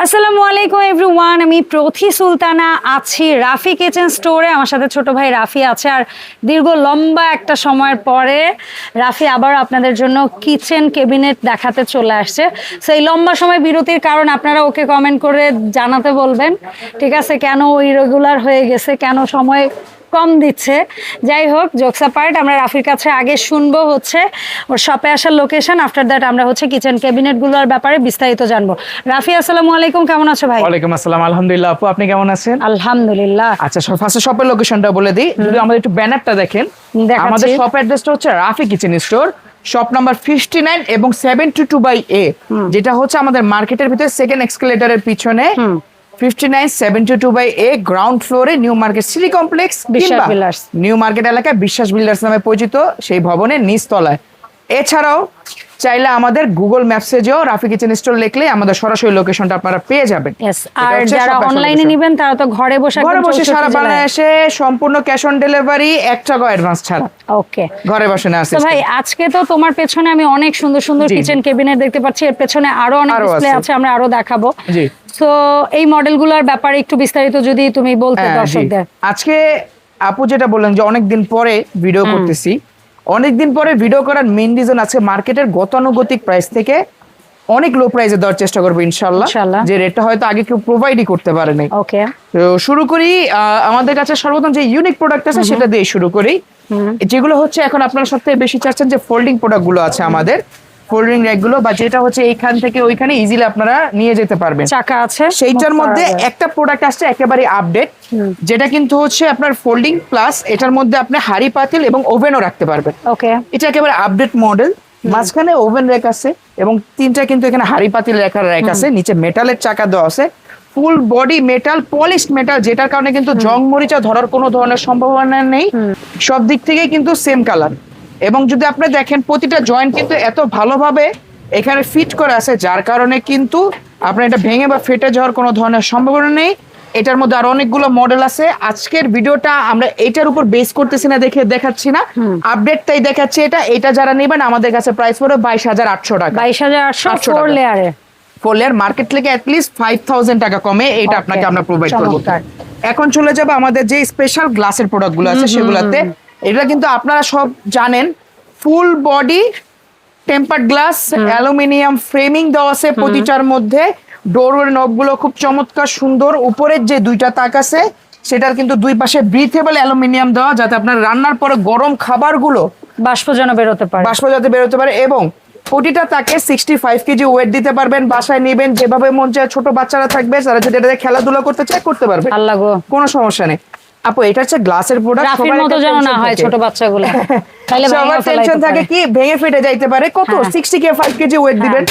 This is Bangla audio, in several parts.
আসসালামু আলাইকুম এভরিওয়ান, আমি প্রথি সুলতানা আছি রাফি কিচেন স্টোরে। আমার সাথে ছোট ভাই রাফি আছে। আর দীর্ঘ লম্বা একটা সময়ের পরে রাফি আবার আপনাদের জন্য কিচেন ক্যাবিনেট দেখাতে চলে আসছে। সো এই লম্বা সময় বিরতির কারণ আপনারা ওকে কমেন্ট করে জানাতে বলবেন, ঠিক আছে? কেন ইরেগুলার হয়ে গেছে, কেন সময় কম দিচ্ছে। যাই হোক, জোকস অ্যাপার্ট, আমরা রাফির কাছে আগে শুনবো হচ্ছে ওর শপে আসার লোকেশন, আফটার দ্যাট আমরা হচ্ছে কিচেন ক্যাবিনেটগুলোর ব্যাপারে বিস্তারিত জানবো। রাফি, আসসালামু আলাইকুম, কেমন আছো ভাই? ওয়ালাইকুম আসসালাম, আলহামদুলিল্লাহ আপু, আপনি কেমন আছেন? আলহামদুলিল্লাহ। আচ্ছা, ফার্স্টে শপের লোকেশনটা বলে দিই, যদি আমাদের একটু ব্যানারটা দেখেন। আমাদের শপ অ্যাড্রেসটা হচ্ছে Rafi kitchen store, shop number 59 এবং 72/A, যেটা হচ্ছে আমাদের মার্কেটের ভিতরে সেকেন্ড এক্সকেলেটরের পিছনে 59-72/A গ্রাউন্ড ফ্লোরে নিউ মার্কেট সিটি কমপ্লেক্স বিশ্বাস বিল্ডার্স, নিউ মার্কেট এলাকায় বিশ্বাস বিল্ডার্স নামে পরিচিত সেই ভবনের নিচতলায়। এছাড়াও চাইলে আমাদের গুগল ম্যাপসে যেও রাফি কিচেন স্টোর লিখলে আমাদের সরাসরি লোকেশনটা আপনারা পেয়ে যাবেন। আর যারা অনলাইনে নেবেন তারা তো ঘরে বসে সারা বাংলাদেশে সম্পূর্ণ ক্যাশ অন ডেলিভারি, 1 টাকা অ্যাডভান্স ছাড়া। ওকে, ঘরে বসে না। তো ভাই, আজকে তো তোমার পেছনে আমি অনেক সুন্দর সুন্দর কিচেন ক্যাবিনেট দেখতে পাচ্ছি, এর পেছনে আরো অনেক ডিসপ্লে আছে, আমরা আরো দেখাবো। জি, তো এই মডেলগুলোর ব্যাপারে একটু বিস্তারিত যদি তুমি বলতে দর্শকদের। আজকে আপু যেটা বললেন যে অনেকদিন পরে ভিডিও করতেছি, অনেকদিন পরে ভিডিও করার মেইন রিজন আছে মার্কেটের গতানুগতিক প্রাইস থেকে অনেক লো প্রাইসে দেওয়ার চেষ্টা করবো ইনশাআল্লাহ, যে রেটটা হয়তো আগে কেউ প্রোভাইডই করতে পারে নাই। ওকে, তো শুরু করি। আমাদের কাছে সর্বপ্রথম যে ইউনিক প্রোডাক্ট আছে সেটা দিয়ে শুরু করি, যেগুলো হচ্ছে এখন আপনারা সবথেকে বেশি চাচ্ছেন যে ফোল্ডিং প্রোডাক্ট গুলো আছে আমাদের, ফোল্ডিং র্যাক গুলো, বা যেটা হচ্ছে এইখান থেকে ওইখানে ইজিলি আপনারা নিয়ে যেতে পারবেন, চাকা আছে। সেইটার মধ্যে একটা প্রোডাক্ট আসছে একেবারে আপডেট, যেটা কিন্তু হচ্ছে আপনার ফোল্ডিং প্লাস এটার মধ্যে আপনি হাড়ি পাতিল এবং ওভেনও রাখতে পারবেন। ওকে, এটা একেবারে আপডেট মডেল, মাঝখানে ওভেন র্যাক আছে এবং তিনটা কিন্তু এখানে হাড়ি পাতিল রাখার র্যাক আছে, নিচে মেটালের চাকা দেওয়া আছে, full body metal, polished metal, যেটার কারণে কিন্তু জং মরিচা ধরার কোনো ধরনের সম্ভাবনা নেই। সব দিক থেকে কিন্তু সেম কালার, এবং যদি আপনি দেখেন প্রতিটা জয়েন্ট কিন্তু এত ভালোভাবে এখানে ফিট করে আছে, যার কারণে কিন্তু আপনার এটা ভেঙে বা ফেটে যাওয়ার কোনো ধরনের সম্ভাবনা নেই। এটার মধ্যে আরো অনেকগুলো মডেল আছে। আজকের ভিডিওটা আমরা এটার উপর বেস করতেছি না, দেখাচ্ছি না, আপডেটটাই দেখাচ্ছি। এটা যারা নেবেন আমাদের কাছে প্রাইস পড়বে 22,800 টাকা। 22,800 ফোর লেয়ার মার্কেট থেকে অ্যাটলিস্ট 5,000 টাকা কমে এটা আপনাকে আমরা প্রোভাইড করব। এখন চলে যাবে আমাদের যে স্পেশাল গ্লাসের প্রোডাক্টগুলো আছে সেগুলোতে। এটা কিন্তু আপনারা সব জানেন, full body tempered glass, aluminium framing দেওয়া আছে প্রতিটার মধ্যে। ডোরের নবগুলো খুব চমৎকার সুন্দর, উপরের যে দুইটা তাক আছে সেটার কিন্তু দুই পাশে ব্রিথেবল অ্যালুমিনিয়াম দেওয়া, যাতে আপনার রান্নার পরে গরম খাবারগুলো বাষ্প যেন বেরোতে পারে, এবং প্রতিটা তাকে 65 কেজি ওয়েট দিতে পারবেন। বাসায় নেবেন, যেভাবে মন চায়, ছোট বাচ্চারা থাকবে তারা যদি এটাতে খেলাধুলা করতে চায় করতে পারবে, কোনো সমস্যা নেই। আপু এটা হচ্ছে গ্লাসের প্রোডাক্ট, সবার মতো যেন না হয় ছোট বাচ্চাগুলো, তাহলে সবার টেনশন থাকে কি ভেঙে ফেটে যাইতে পারে। কত 65 কেজি ওয়েট দিবেন,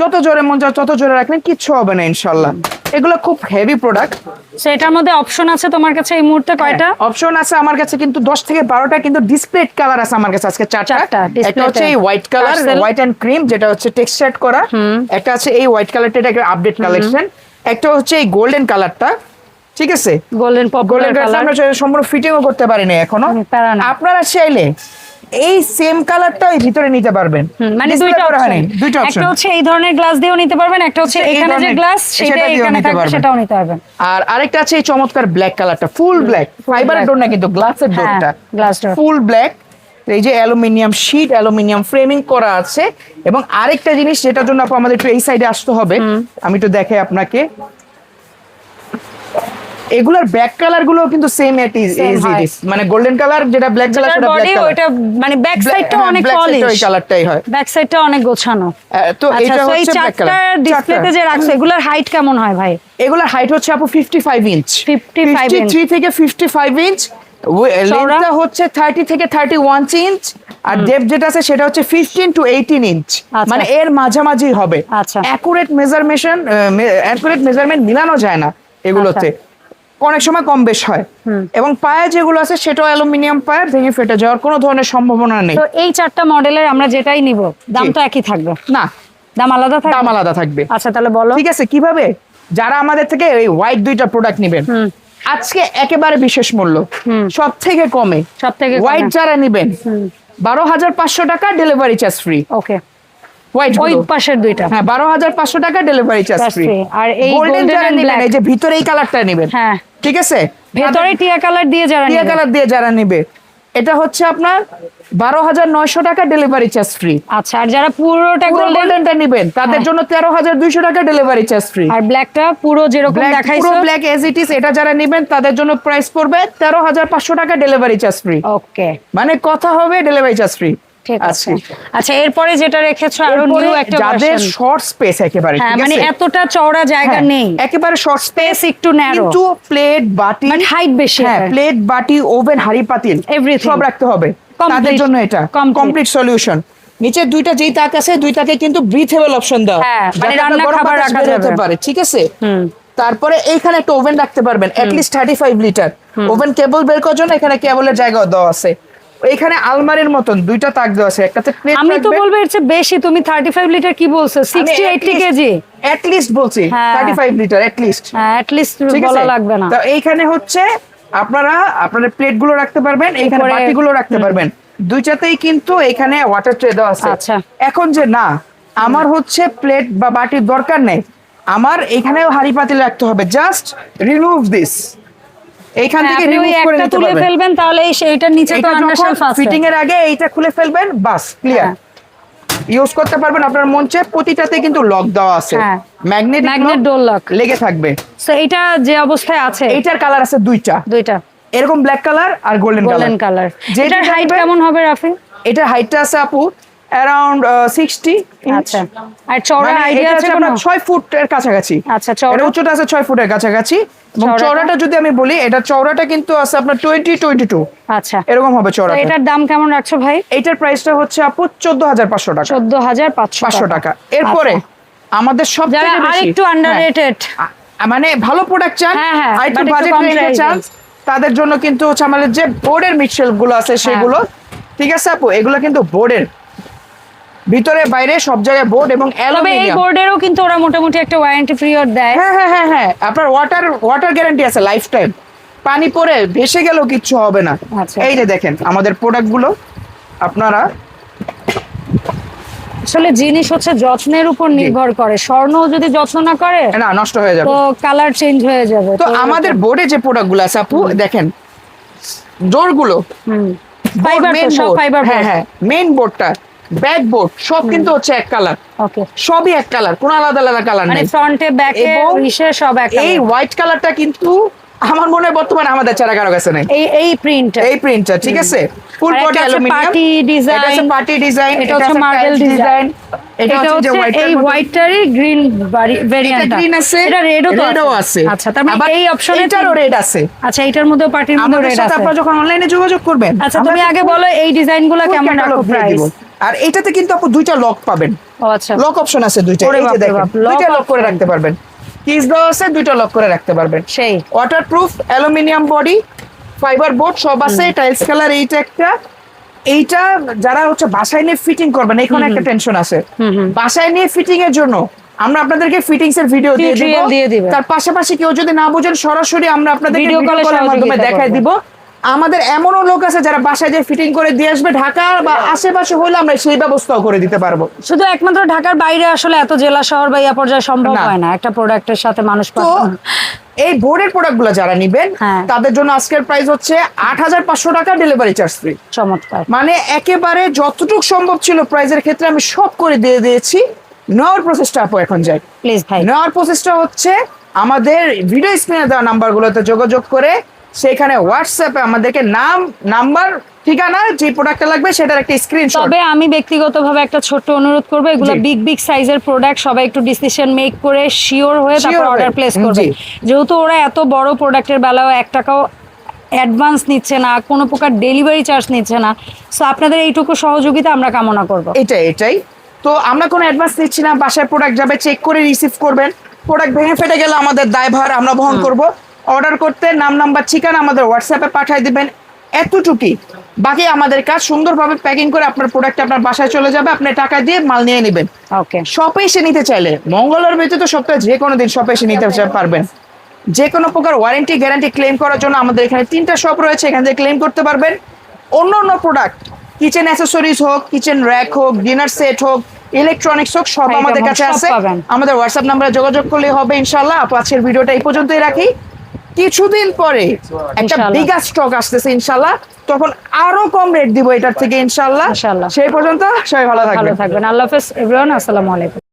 যত জোরে মন চায় তত জোরে রাখলেন, কিচ্ছু হবে না ইনশাআল্লাহ। এগুলো খুব হেভি প্রোডাক্ট। সেটার মধ্যে অপশন আছে তোমার কাছে এই মুহূর্তে কয়টা? অপশন আছে আমার কাছে কিন্তু 10 থেকে 12টা, কিন্তু ডিসপ্লে কালার আছে আমার কাছে আজকে 4টা। একটা হচ্ছে এই white colour, white and cream, যেটা হচ্ছে টেক্সচার্ড করা। একটা আছে এই হোয়াইট কালারটা, এটা একটা আপডেট কালেকশন। একটা হচ্ছে এই গোল্ডেন কালারটা, ঠিক আছে? গোল্ডেন কালার আমরা সম্পূর্ণ ফিটিংও করতে পারিনি এখনো। আপনারা চাইলে এই সেম কালারটা এই ভিতরে নিতে পারবেন, মানে দুইটা অপশন। একটা হচ্ছে এই ধরনের গ্লাস দিয়েও নিতে পারবেন, একটা হচ্ছে এখানে যে গ্লাস সেটা এখানে থাকবে সেটাও নিতে পারবেন। আর আরেকটা আছে এই চমৎকার ব্ল্যাক কালারটা, ফুল ব্ল্যাক, ফাইবারের ডোর না কিন্তু গ্লাসের ডোরটা, গ্লাস ডোর ফুল ব্ল্যাক। এই যে অ্যালুমিনিয়াম শীট, অ্যালুমিনিয়াম ফ্রেমিং করা আছে। এবং আরেকটা জিনিস যেটার জন্য আমাদের একটু এই সাইডে আসতে হবে, আমি একটু দেখাই আপনাকে। এগুলার ব্যাক কালার গুলো কিন্তু সেম ইট ইজ, মানে গোল্ডেন কালার যেটা ব্ল্যাক কালার সেটা ব্ল্যাক কালার, ওটা মানে ব্যাক সাইডটা অনেক পলিশ, ওই কালারটাই হয়, ব্যাক সাইডটা অনেক গোছানো। তো এটা হচ্ছে ব্ল্যাক কালার। ডিসপ্লেতে যে রাখছো এগুলার হাইট কেমন হয় ভাই? এগুলার হাইট হচ্ছে আপু 55 ইঞ্চ, 53 থেকে 55 ইঞ্চ। লেন্থটা হচ্ছে 30 থেকে 31 ইঞ্চ, আর ডেপথ যেটা আছে সেটা হচ্ছে 15 to 18 ইঞ্চ, মানে এর মাঝামাঝি হবে। অ্যাকুরেট মেজারমেন্ট মিলানো যায় না এগুলোতে, অনেক সময় কম বেশ হয়। এবং পায়া যেগুলো আছে সেটাও অ্যালুমিনিয়াম পায়া, ভেঙে ফেটে যাওয়ার কোনো ধরনের সম্ভাবনা নেই। তো এই 4টা মডেলের আমরা যেটাই নিব দাম তো একই থাকবে না? দাম আলাদা থাকবে, দাম আলাদা থাকবে। আচ্ছা তাহলে বলো, ঠিক আছে কিভাবে? যারা আমাদের থেকে এই হোয়াইট দুইটা প্রোডাক্ট নেবেন আজকে একেবারে বিশেষ মূল্য, সব থেকে কমে, হোয়াইট যারা নেবেন 12,500 টাকা, ডেলিভারি চার্জ ফ্রি। ওকে, হোয়াইট ওই পাশের দুইটা হ্যাঁ 12,500 টাকা ডেলিভারি চার্জ ফ্রি। আর এই গোল্ডেন যারা and নেবেন black। এই যে ভিতরে এই কালারটা নেবেন, হ্যাঁ ঠিক আছে, ভেতরে টিয়া কালার দিয়ে যারা টিয়া নেবে। কালার দিয়ে যারা নেবে এটা হচ্ছে আপনার 12,900 টাকা ডেলিভারি চার্জ ফ্রি। আচ্ছা, আর যারা পুরোটা পুরো গোল্ডেন গোল্ডেনটা নেবেন তাদের হ্যাঁ। জন্য 13,200 টাকা ডেলিভারি চার্জ ফ্রি। আর ব্ল্যাকটা পুরো যেরকম পুরো দেখাইছো ব্ল্যাক এজ ইট ইজ এটা যারা নেবেন তাদের জন্য প্রাইস পড়বে 13,500 টাকা ডেলিভারি চার্জ ফ্রি। ওকে মানে কথা হবে ডেলিভারি চার্জ ফ্রি। ঠিক আছে। আচ্ছা, এরপরে যেটা রেখেছো আরো এরপরে নিউ একটা যাদের ভার্সন। শর্ট স্পেস একেবারে, হ্যাঁ ঠিক মানে আছে, এতটা চওড়া জায়গা হ্যাঁ, নেই, একেবারে শর্ট স্পেস স্পেস একটু ন্যারো, কিন্তু প্লেট বাটি বাট হাইট বেশি। হ্যাঁ প্লেট বাটি ওভেন হাঁড়ি পাতিল Everything। সব রাখতে হবে Complete। তাদের জন্য এটা কমপ্লিট সলিউশন। নিচে দুইটা যেই তাক আছে দুইটাকে কিন্তু ব্রিথেবল অপশন দাও, হ্যাঁ, মানে যাতে রান্না গরম খাবার বাতাস রাখা বের হতে যাবে। পারে, ঠিক আছে। হুম। তারপরে এইখানে একটা ওভেন রাখতে পারবেন এট লিস্ট 35 লিটার ওভেন। কেবল বের করার জন্য এখানে কেবলের জায়গা দেওয়া আছে। এখানে আলমারির মতন দুইটা তাক দেওয়া আছে, একটাতে প্লেট আমি তো বলবো এর চেয়ে বেশি। তুমি 35 লিটার কি বলছো? 60-80 কেজি এট লিস্ট বলছি, হ্যাঁ। 35 লিটার এট লিস্ট, হ্যাঁ এট লিস্ট ঠিক আছে, বলা লাগবে না। তো এইখানে হচ্ছে আপনারা আপনাদের প্লেট গুলো রাখতে পারবেন, এইখানে উপরে- বাটি গুলো রাখতে পারবেন। দুইটাতেই কিন্তু এখানে ওয়াটার ট্রে দেওয়া আছে। আচ্ছা। এখন যে না আমার হচ্ছে প্লেট বা বাটির দরকার নেই, আমার এখানেও হাঁড়ি পাতিল রাখতে হবে, জাস্ট রিমুভ দিস, এইখান থেকে আপনি ওই রিমুভ করে একটা নিতে তুলে পারবেন। ফেলবেন, তাহলে এইটার নিচে তো এটা রান্নার যখন শেলফ আছে। ফিটিং এর আগে এইটা খুলে ফেলবেন, বাস ক্লিয়ার, হ্যাঁ। ইউজ করতে পারবেন আপনার মঞ্চে। প্রতিটাতে কিন্তু লক দেওয়া আছে, হ্যাঁ। Magnet Magnet door lock। লেগে থাকবে। সো এটা যে অবস্থায় আছে এইটার কালার আছে দুইটা, এরকম ব্ল্যাক কালার আর গোল্ডেন গোল্ডেন কালার। কালার। এটার হাইট কেমন হবে রাফি? এটার হাইটটা আছে আপু অ্যারাউন্ড 60 ইঞ্চ। আচ্ছা, আর চওড়া মানে আইডিয়া এটা আছে হচ্ছে কোনো? আপনার 6 ফুটের কাছাকাছি। আচ্ছা, চওড়া? এর উচ্চতা আছে 6 ফুটের কাছাকাছি এবং চওড়াটা? চওড়াটা যদি আমি বলি এটা চওড়াটা কিন্তু আছে আপনার 20-22 আচ্ছা, এরকম হবে তো চওড়াটা। এটার দাম কেমন রাখছো ভাই? এইটার প্রাইসটা হচ্ছে আপু 14,500 টাকা। 14,500 টাকা। এরপরে আমাদের যারা সবথেকে আর বেশি একটু আন্ডাররেটেড, মানে ভালো প্রোডাক্ট চান, হ্যাঁ, হ্যাঁ, আর একটু but একটু বাজেট কম রেঞ্জে price-এ। চান, তাদের জন্য কিন্তু হচ্ছে আমাদের যে বোর্ডের মিক্সচার গুলো আছে সেগুলো, ঠিক আছে আপু, এগুলো কিন্তু বোর্ডের ভিতরে বাইরে সব জায়গায় বোর্ড এবং তবে এই অ্যালুমিনিয়াম। বোর্ডেরও কিন্তু ওরা মোটামুটি একটা ওয়ারেন্টি পিরিয়ড দেয়। হ্যাঁ হ্যাঁ হ্যাঁ হ্যাঁ, আপনার ওয়াটার গ্যারান্টি আছে লাইফ টাইম, পানি পরে ভেসে গেলেও কিচ্ছু হবে না। আচ্ছা। এই যে দেখেন আমাদের প্রোডাক্ট গুলো আপনারা, আসলে জিনিস হচ্ছে যত্নের উপর নির্ভর করে, স্বর্ণ যদি যত্ন না করে না নষ্ট হয়ে যাবে। তো কালার চেঞ্জ হয়ে যাবে। তো আমাদের বোর্ডে যে প্রোডাক্ট গুলো আছে আপু দেখেন, ডোর গুলো ফাইবার, main সব board, ফাইবার। হ্যাঁ হ্যাঁ, মেইন বোর্ডটা ব্যাক বোর্ড সব কিন্তু হচ্ছে এক কালার, ওকে, সবই এক কালার, কোনো আলাদা আলাদা কালার মানে নেই। ফ্রন্টে ব্যাকে এবং নিচে সব এক এই হোয়াইট কালারটা কিন্তু আমার মনে হয় বর্তমানে আমাদের ছাড়া কারো কাছে নেই, এই প্রিন্ট, এই প্রিন্টটা, ঠিক আছে, ফুল আর বডি এটা হচ্ছে অ্যালুমিনিয়াম, party design, এটা হচ্ছে পার্টি ডিজাইন, এটা হচ্ছে মার্বেল ডিজাইন, এটা হচ্ছে যে এই হোয়াইটটারই গ্রিন ভেরিয়েন্ট, গ্রিন আছে, এটা রেডও তো রেডও আছে। আচ্ছা, তার মানে আবার এই অপশনে এটারও রেড আছে। আচ্ছা, এটার মধ্যে পার্টির মধ্যে আমাদের রেড সাথে আছে। আপনারা যখন অনলাইনে যোগাযোগ করবেন, আচ্ছা, আমরা তুমি আগে বলো এই ডিজাইনগুলো full কেমন রাখো catalog দিয়ে প্রাইস? দিব। আর এটাতে কিন্তু আপু দুইটা লক পাবেন, ও আচ্ছা, লক অপশন আছে দুইটা, ওরে এই যে বাপরে দেখেন বাপ, lock দুইটা লক করে option। রাখতে পারবেন, কিস দেওয়া আছে, দুইটা লক করে রাখতে পারবেন। সেই waterproof aluminium body, fibre board সব আছে, টাইলস কালার। এইটা একটা, এইটা যারা হচ্ছে বাসায় নিয়ে ফিটিং করবেন এখানে একটা টেনশন আছে, বাসায় নিয়ে ফিটিং এর জন্য আমরা আপনাদেরকে ফিটিংস এর ভিডিও দিয়ে Tutorial দিয়ে দিব। দিবে। তার পাশাপাশি কেউ যদি না বুঝেন সরাসরি আমরা আপনাদেরকে Video ভিডিও call-এ কলের মাধ্যমে সহযোগিতা দেখাই করবো। দিব। আমাদের এমনও লোক আছে যারা বাসায় যে ফিটিং করে দিয়ে আসবে, ঢাকা বা আশেপাশে হলে আমরা সেই ব্যবস্থাও করে দিতে পারবো। শুধু একমাত্র ঢাকার বাইরে আসলে এত জেলা শহর বা ইয়া পর্যায়ে সম্ভব না। হয় না একটা প্রোডাক্টের সাথে মানুষ তো পাঠানো। এই বোর্ডের প্রোডাক্টগুলো যারা নেবেন হ্যাঁ। তাদের জন্য আজকের প্রাইস হচ্ছে 8,500 টাকা, ডেলিভারি চার্জ ফ্রি। চমৎকার। মানে একেবারে যতটুকু সম্ভব ছিল প্রাইজের ক্ষেত্রে আমি সব করে দিয়ে দিয়েছি। নেওয়ার প্রসেসটা আপু এখন যাই। প্লিজ ভাই, নেওয়ার প্রসেসটা হচ্ছে আমাদের ভিডিও স্ক্রিনে দেওয়া নাম্বারগুলোতে যোগাযোগ করে সেখানে হোয়াটসঅ্যাপে আমাদেরকে নাম, নাম্বার, ঠিকানা, যে প্রোডাক্টটা লাগবে সেটার একটা স্ক্রিনশট। তবে আমি ব্যক্তিগতভাবে একটা ছোট্ট অনুরোধ করবো, এগুলো জি। বিগ সাইজের প্রোডাক্ট, সবাই একটু ডিসিশন মেক করে শিওর হয়ে তারপর Sure অর্ডার হয়ে, প্লেস করবে। জি। যেহেতু ওরা এত বড় প্রোডাক্টের বেলাও 1 টাকাও অ্যাডভান্স নিচ্ছে না, কোনো প্রকার ডেলিভারি চার্জ নিচ্ছে না, সো আপনাদের এইটুকু সহযোগিতা আমরা কামনা করব। এটাই তো আমরা কোনো অ্যাডভান্স নিচ্ছি না, বাসায় প্রোডাক্ট যাবে, চেক করে রিসিভ করবেন। প্রোডাক্ট ভেঙে ফেটে গেলে আমাদের দায়ভার আমরা বহন করব। অর্ডার করতে নাম, নাম্বার, ঠিকানা আমাদের হোয়াটসঅ্যাপে পাঠিয়ে দিবেন, এতটুকুই। বাকি আমাদের কাজ সুন্দরভাবে প্যাকিং করে আপনার প্রোডাক্ট আপনার বাসায় চলে যাবে, আপনি টাকা দিয়ে মাল নিয়ে নেবেন। ওকে, শপে এসে নিতে চাইলে মঙ্গলবার ব্যতীত সপ্তাহে যে কোনো দিন শপে এসে নিতে পারবেন। যে কোনো প্রকার ওয়ারেন্টি গ্যারান্টি ক্লেম করার জন্য আমাদের এখানে 3টা শপ রয়েছে, এখান থেকে ক্লেম করতে পারবেন। অন্য প্রোডাক্ট, কিচেন অ্যাসেসরিজ হোক, কিচেন র্যাক হোক, ডিনার সেট হোক, ইলেকট্রনিক্স হোক সব Item আমাদের হোক, কাছে সব আছে। পাবেন। আমাদের হোয়াটসঅ্যাপ নাম্বারে যোগাযোগ করলে হবে ইনশাআল্লাহ। আপু আজকের ভিডিওটা এই পর্যন্তই রাখি, কিছুদিন পরে একটা ইনশাআল্লাহ। বিগার স্টক আসতেছে ইনশাআল্লাহ, তখন আরো কম রেট দিব এটার থেকে ইনশাআল্লাহ। ইনশাআল্লাহ। সেই পর্যন্ত সবাই ভালো ভালো থাকবেন। থাকবেন। আল্লাহ হাফেজ এভরিওয়ান, আসসালামু আলাইকুম।